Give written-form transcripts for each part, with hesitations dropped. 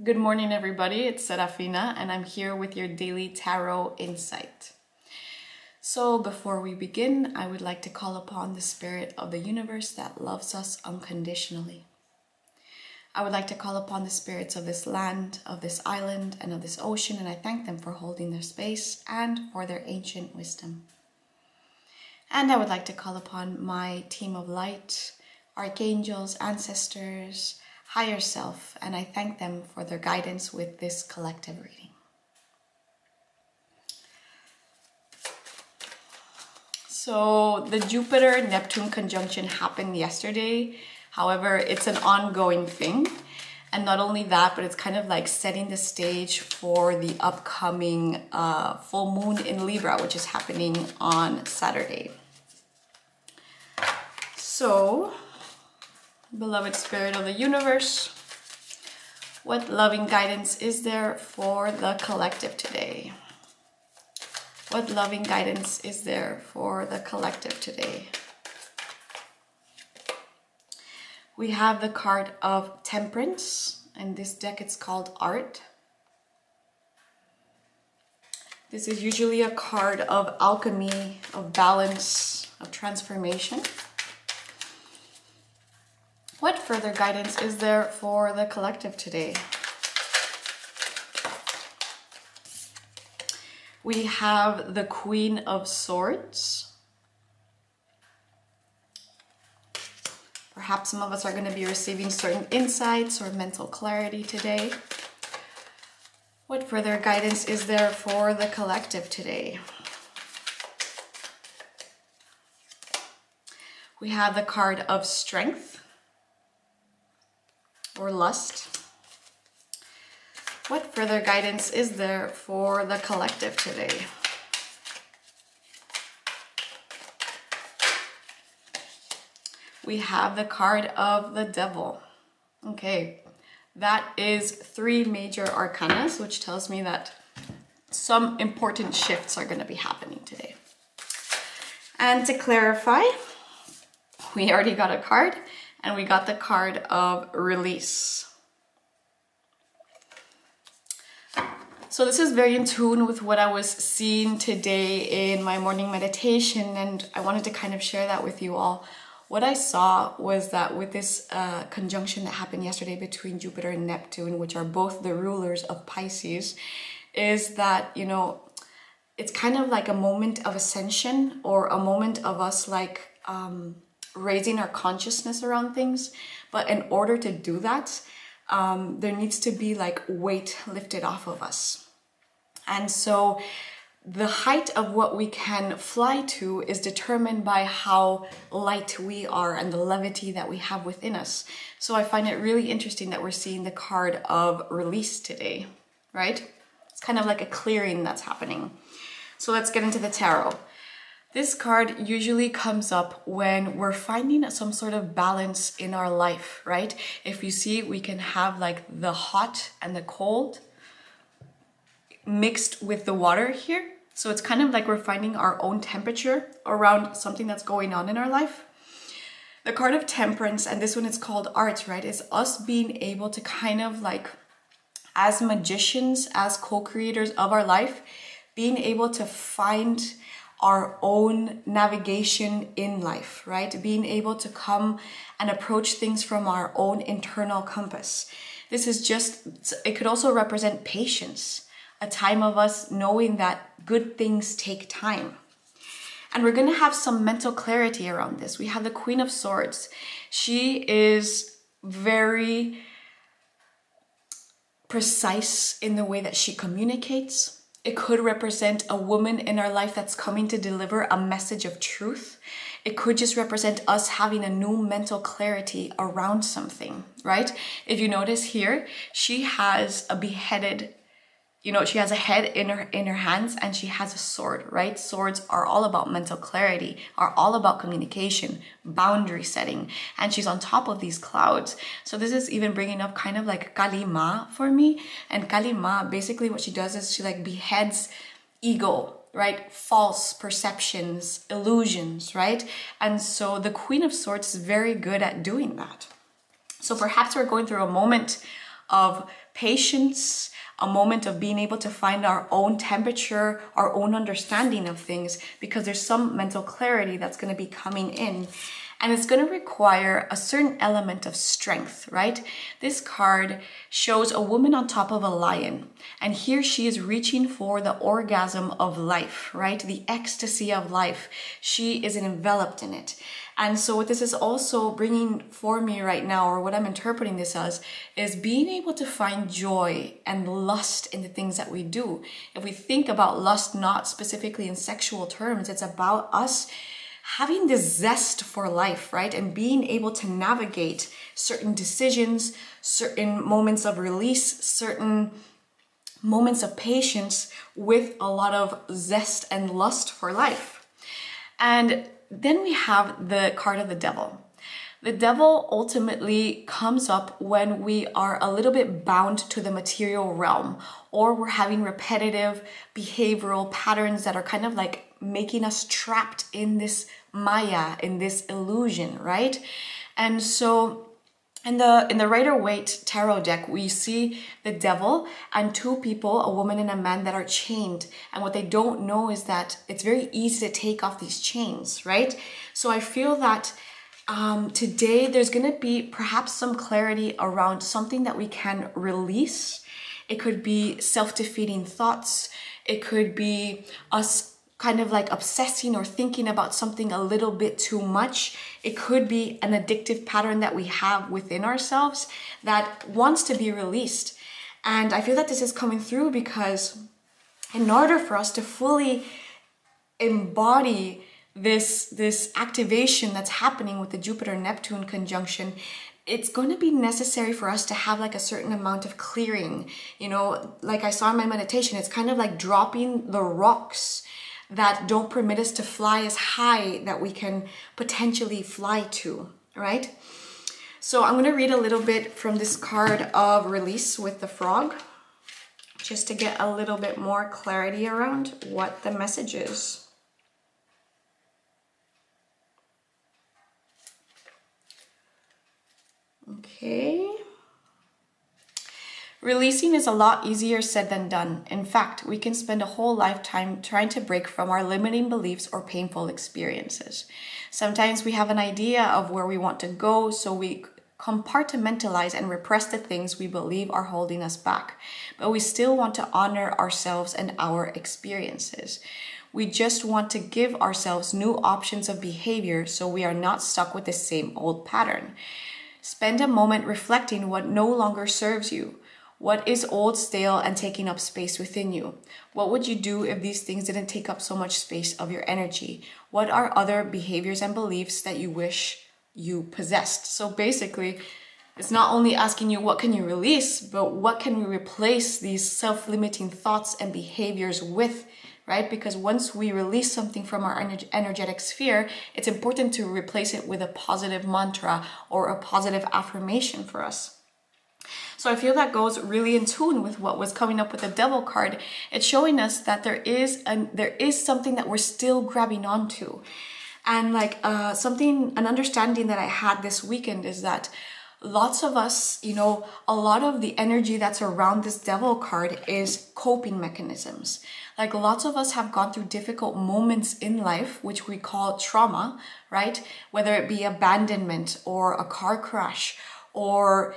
Good morning, everybody. It's Serafina, and I'm here with your daily tarot insight. So before we begin, I would like to call upon the spirit of the universe that loves us unconditionally. I would like to call upon the spirits of this land, of this island, and of this ocean, and I thank them for holding their space and for their ancient wisdom. And I would like to call upon my team of light, archangels, ancestors, higher self, and I thank them for their guidance with this collective reading. So the Jupiter-Neptune conjunction happened yesterday. However, it's an ongoing thing. And not only that, but it's kind of like setting the stage for the upcoming full moon in Libra, which is happening on Saturday. So, beloved spirit of the universe, what loving guidance is there for the collective today? What loving guidance is there for the collective today? We have the card of Temperance, and this deck it's called Art. This is usually a card of alchemy, of balance, of transformation. What further guidance is there for the collective today? We have the Queen of Swords. Perhaps some of us are going to be receiving certain insights or mental clarity today. What further guidance is there for the collective today? We have the card of Strength or Lust. What further guidance is there for the collective today? We have the card of the Devil. Okay, that is 3 major arcanas, which tells me that some important shifts are going to be happening today. And to clarify, we already got a card, and we got the card of Release. So this is very in tune with what I was seeing today in my morning meditation, and I wanted to kind of share that with you all. What I saw was that with this conjunction that happened yesterday between Jupiter and Neptune, which are both the rulers of Pisces, is that, you know, it's kind of like a moment of ascension, or a moment of us like raising our consciousness around things. But in order to do that, there needs to be like weight lifted off of us. And so the height of what we can fly to is determined by how light we are and the levity that we have within us. So I find it really interesting that we're seeing the card of Release today, right? It's kind of like a clearing that's happening. So let's get into the tarot. This card usually comes up when we're finding some sort of balance in our life, right? If you see, we can have like the hot and the cold mixed with the water here. So it's kind of like we're finding our own temperature around something that's going on in our life. The card of Temperance, and this one is called Art, right? Is us being able to kind of like, as magicians, as co-creators of our life, being able to find our own navigation in life, right? Being able to come and approach things from our own internal compass. This is just, it could also represent patience, a time of us knowing that good things take time. And we're going to have some mental clarity around this. We have the Queen of Swords. She is very precise in the way that she communicates. It could represent a woman in our life that's coming to deliver a message of truth. It could just represent us having a new mental clarity around something, right? If you notice here, she has a beheaded, you know, she has a head in her hands, and she has a sword, right? Swords are all about mental clarity, are all about communication, boundary setting, and she's on top of these clouds. So this is even bringing up kind of like Kalima for me. And Kalima, basically what she does is she like beheads ego, right? False perceptions, illusions, right? And so the Queen of Swords is very good at doing that. So perhaps we're going through a moment of patience, a moment of being able to find our own temperature, our own understanding of things, because there's some mental clarity that's going to be coming in. And it's going to require a certain element of strength, right? This card shows a woman on top of a lion. And here she is reaching for the orgasm of life, right? The ecstasy of life. She is enveloped in it. And so what this is also bringing for me right now, or what I'm interpreting this as, is being able to find joy and lust in the things that we do. If we think about lust, not specifically in sexual terms, it's about us having this zest for life, right? And being able to navigate certain decisions, certain moments of release, certain moments of patience with a lot of zest and lust for life. And then we have the card of the devil. The devil ultimately comes up when we are a little bit bound to the material realm, or we're having repetitive behavioral patterns that are kind of like making us trapped in this maya, in this illusion, right? And so in the Rider-Waite tarot deck, we see the devil and two people, a woman and a man, that are chained. And what they don't know is that it's very easy to take off these chains, right? So I feel that today there's going to be perhaps some clarity around something that we can release. It could be self-defeating thoughts. It could be us kind of like obsessing or thinking about something a little bit too much. It could be an addictive pattern that we have within ourselves that wants to be released. And I feel that this is coming through because in order for us to fully embody this activation that's happening with the Jupiter-Neptune conjunction, it's going to be necessary for us to have like a certain amount of clearing. You know, like I saw in my meditation, it's kind of like dropping the rocks that don't permit us to fly as high that we can potentially fly to, right? So I'm going to read a little bit from this card of release with the frog, just to get a little bit more clarity around what the message is. Okay. Releasing is a lot easier said than done. In fact, we can spend a whole lifetime trying to break from our limiting beliefs or painful experiences. Sometimes we have an idea of where we want to go, so we compartmentalize and repress the things we believe are holding us back. But we still want to honor ourselves and our experiences. We just want to give ourselves new options of behavior so we are not stuck with the same old pattern. Spend a moment reflecting what no longer serves you. What is old, stale, and taking up space within you? What would you do if these things didn't take up so much space of your energy? What are other behaviors and beliefs that you wish you possessed? So basically, it's not only asking you what can you release, but what can we replace these self-limiting thoughts and behaviors with, right? Because once we release something from our energetic sphere, it's important to replace it with a positive mantra or a positive affirmation for us. So I feel that goes really in tune with what was coming up with the Devil card. It's showing us that there is something that we're still grabbing onto. And like an understanding that I had this weekend is that lots of us, you know, a lot of the energy that's around this Devil card is coping mechanisms. Like lots of us have gone through difficult moments in life, which we call trauma, right? Whether it be abandonment or a car crash, or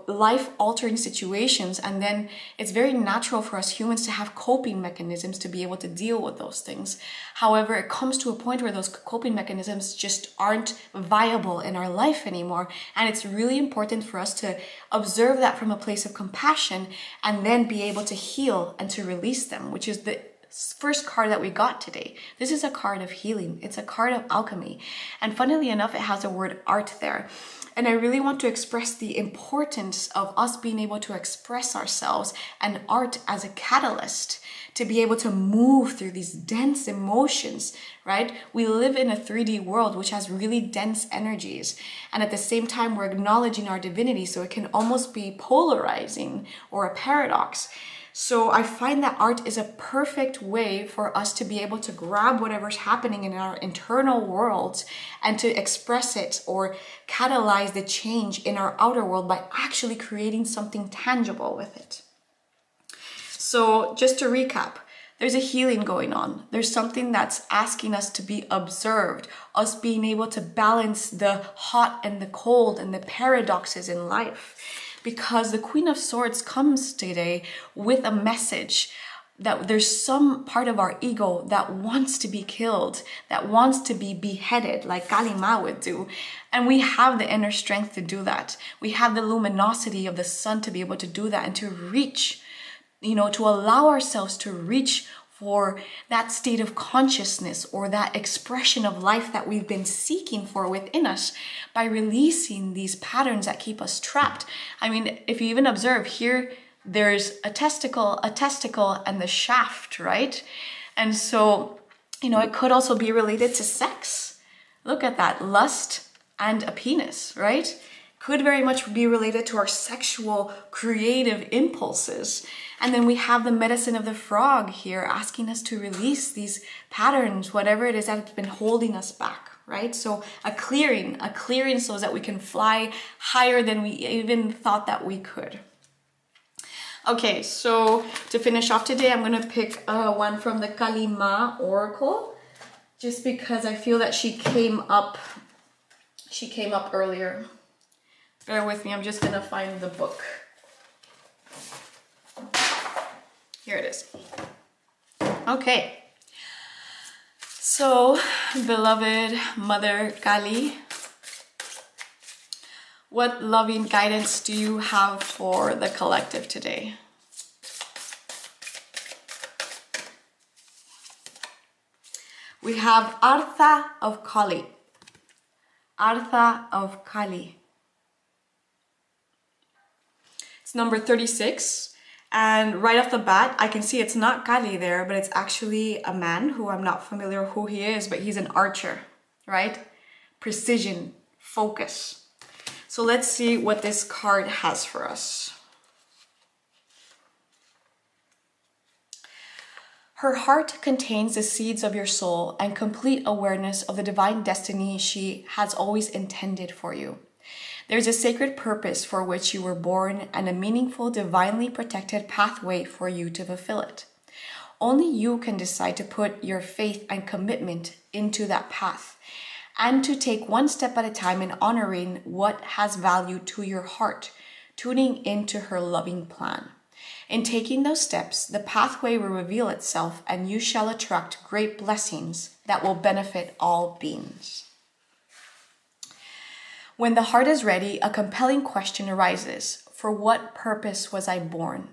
life-altering situations, and then it's very natural for us humans to have coping mechanisms to be able to deal with those things. However, it comes to a point where those coping mechanisms just aren't viable in our life anymore, and it's really important for us to observe that from a place of compassion and then be able to heal and to release them, which is the first card that we got today. This is a card of healing. It's a card of alchemy, and funnily enough, it has the word art there. And I really want to express the importance of us being able to express ourselves and art as a catalyst to be able to move through these dense emotions, right? We live in a 3D world which has really dense energies. And at the same time, we're acknowledging our divinity, so it can almost be polarizing or a paradox. So I find that art is a perfect way for us to be able to grab whatever's happening in our internal worlds and to express it or catalyze the change in our outer world by actually creating something tangible with it. So just to recap, there's a healing going on. There's something that's asking us to be observed, us being able to balance the hot and the cold and the paradoxes in life. Because the Queen of Swords comes today with a message that there's some part of our ego that wants to be killed, that wants to be beheaded like Kalima would do. And we have the inner strength to do that. We have the luminosity of the sun to be able to do that and to reach, to allow ourselves to reach for that state of consciousness or that expression of life that we've been seeking for within us by releasing these patterns that keep us trapped. I mean, if you even observe here, there's a testicle, and the shaft, right? And so, it could also be related to sex. Look at that, lust and a penis, right? Could very much be related to our sexual creative impulses. And then we have the medicine of the frog here asking us to release these patterns, whatever it is that's been holding us back, right? So a clearing so that we can fly higher than we even thought that we could. Okay, so to finish off today, I'm going to pick one from the Kalima Oracle, just because I feel that she came up earlier. Bear with me, I'm just going to find the book. Here it is. Okay. So, beloved Mother Kali, what loving guidance do you have for the collective today? We have Artha of Kali. Artha of Kali. It's number 36. And right off the bat, I can see it's not Kali there, but it's actually a man who I'm not familiar who he is, but he's an archer, right? Precision, focus. So let's see what this card has for us. Her heart contains the seeds of your soul and complete awareness of the divine destiny she has always intended for you. There's a sacred purpose for which you were born and a meaningful, divinely protected pathway for you to fulfill it. Only you can decide to put your faith and commitment into that path and to take one step at a time in honoring what has value to your heart, tuning into her loving plan. In taking those steps, the pathway will reveal itself and you shall attract great blessings that will benefit all beings. When the heart is ready, a compelling question arises. For what purpose was I born?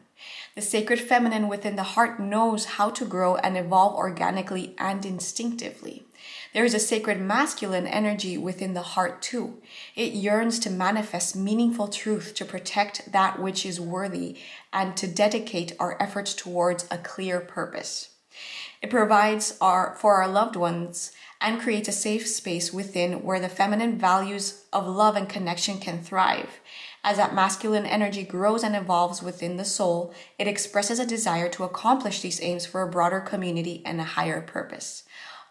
The sacred feminine within the heart knows how to grow and evolve organically and instinctively. There is a sacred masculine energy within the heart too. It yearns to manifest meaningful truth, to protect that which is worthy, and to dedicate our efforts towards a clear purpose. It provides for our loved ones and creates a safe space within where the feminine values of love and connection can thrive. As that masculine energy grows and evolves within the soul, it expresses a desire to accomplish these aims for a broader community and a higher purpose.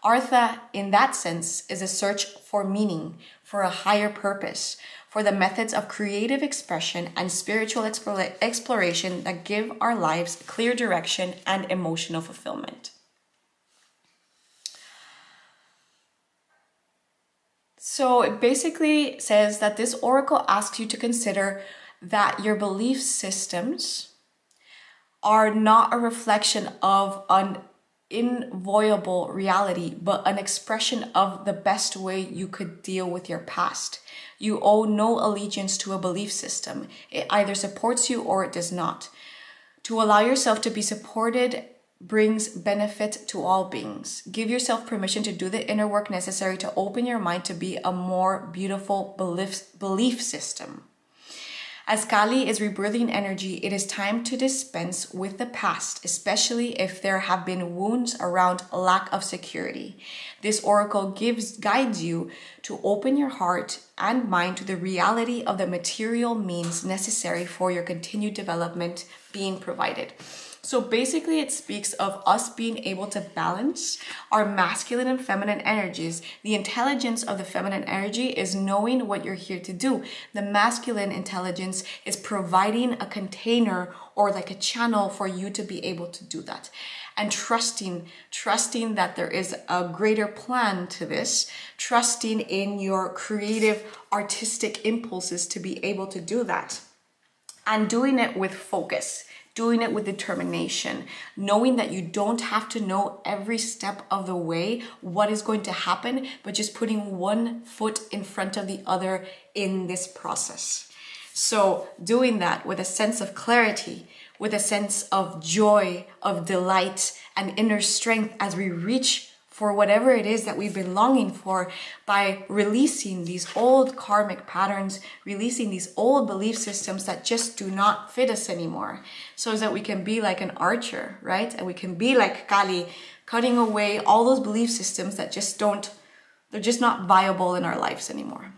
Artha, in that sense, is a search for meaning, for a higher purpose, for the methods of creative expression and spiritual exploration that give our lives clear direction and emotional fulfillment. So it basically says that this oracle asks you to consider that your belief systems are not a reflection of an inviolable reality, but an expression of the best way you could deal with your past. You owe no allegiance to a belief system. It either supports you or it does not. To allow yourself to be supported brings benefit to all beings. Give yourself permission to do the inner work necessary to open your mind to be a more beautiful belief system. As Kali is rebirthing energy, it is time to dispense with the past, especially if there have been wounds around lack of security. This oracle guides you to open your heart and mind to the reality of the material means necessary for your continued development being provided. So basically it speaks of us being able to balance our masculine and feminine energies. The intelligence of the feminine energy is knowing what you're here to do. The masculine intelligence is providing a container or like a channel for you to be able to do that. And trusting that there is a greater plan to this, trusting in your creative, artistic impulses to be able to do that. And doing it with focus. Doing it with determination, knowing that you don't have to know every step of the way what is going to happen, but just putting one foot in front of the other in this process. So doing that with a sense of clarity, with a sense of joy, of delight, and inner strength as we reach for whatever it is that we've been longing for, by releasing these old karmic patterns, releasing these old belief systems that just do not fit us anymore, so that we can be like an archer, right? And we can be like Kali, cutting away all those belief systems that they're just not viable in our lives anymore.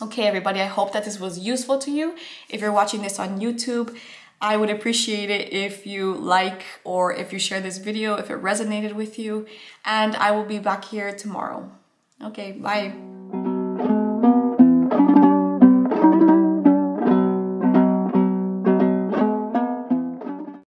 Okay, everybody, I hope that this was useful to you. If you're watching this on YouTube, I would appreciate it if you like or if you share this video, if it resonated with you, and I will be back here tomorrow. Okay, bye.